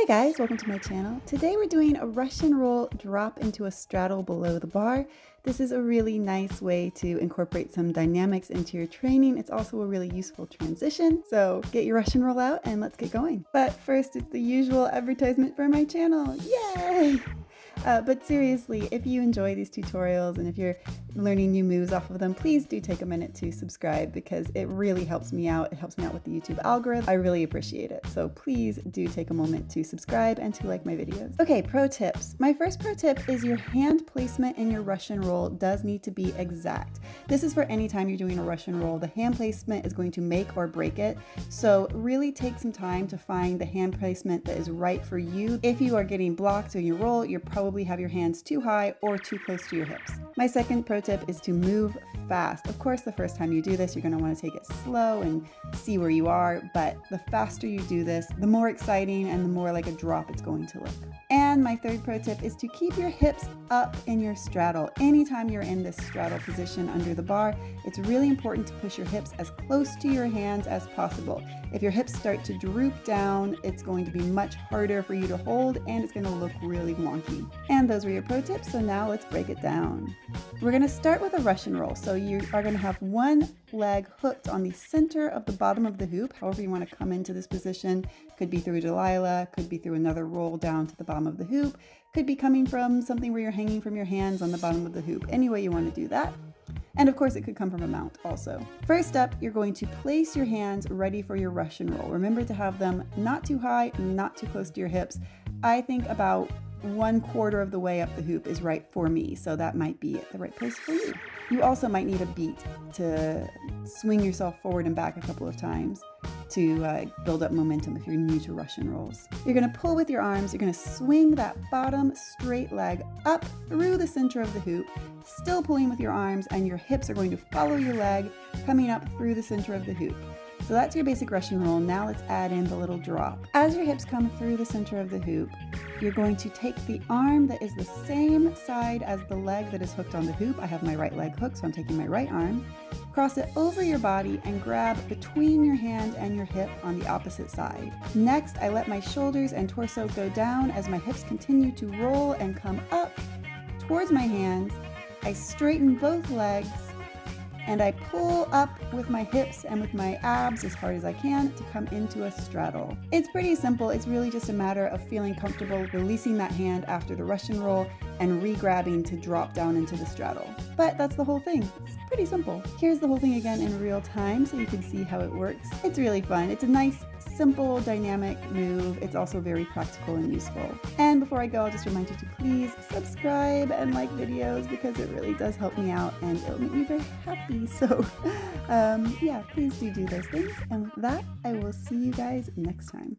guys, welcome to my channel. Today we're doing a Russian roll drop into a straddle below the bar. This is a really nice way to incorporate some dynamics into your training. It's also a really useful transition. So get your Russian roll out and let's get going. But first, it's the usual advertisement for my channel. Yay! But seriously, if you enjoy these tutorials and if you're learning new moves off of them, please do take a minute to subscribe because it really helps me out. It helps me out with the YouTube algorithm. I really appreciate it. So please do take a moment to subscribe and to like my videos. Okay, pro tips. My first pro tip is your hand placement in your Russian roll does need to be exact. This is for any time you're doing a Russian roll. The hand placement is going to make or break it. So really take some time to find the hand placement that is right for you. If you are getting blocked in your roll, you're probably have your hands too high or too close to your hips. My second pro tip is to move fast. Of course, the first time you do this, you're going to want to take it slow and see where you are, but the faster you do this, the more exciting and the more like a drop it's going to look. And my third pro tip is to keep your hips up in your straddle. Anytime you're in this straddle position under the bar, it's really important to push your hips as close to your hands as possible. If your hips start to droop down, it's going to be much harder for you to hold and it's going to look really wonky. And those were your pro tips, so now let's break it down. We're going to start with a Russian roll. So you are going to have one leg hooked on the center of the bottom of the hoop, however you want to come into this position. Could be through Delilah, could be through another roll down to the bottom of the hoop, could be coming from something where you're hanging from your hands on the bottom of the hoop. Any way you want to do that. And of course, it could come from a mount also. First up, you're going to place your hands ready for your Russian roll. Remember to have them not too high, not too close to your hips. I think about 1/4 of the way up the hoop is right for me, so that might be the right place for you. You also might need a beat to swing yourself forward and back a couple of times to build up momentum if you're new to Russian rolls. You're going to pull with your arms, you're going to swing that bottom straight leg up through the center of the hoop, still pulling with your arms, and your hips are going to follow your leg coming up through the center of the hoop. So that's your basic Russian roll. Now let's add in the little drop. As your hips come through the center of the hoop, you're going to take the arm that is the same side as the leg that is hooked on the hoop. I have my right leg hooked, so I'm taking my right arm. Cross it over your body and grab between your hand and your hip on the opposite side. Next, I let my shoulders and torso go down as my hips continue to roll and come up towards my hands. I straighten both legs and I pull up with my hips and with my abs as hard as I can to come into a straddle. It's pretty simple. It's really just a matter of feeling comfortable releasing that hand after the Russian roll and re-grabbing to drop down into the straddle. But that's the whole thing. It's pretty simple. Here's the whole thing again in real time so you can see how it works. It's really fun. It's a nice, simple, dynamic move. It's also very practical and useful. And before I go, I'll just remind you to please subscribe and like videos because it really does help me out and it'll make me very happy. So yeah, please do those things. And with that, I will see you guys next time.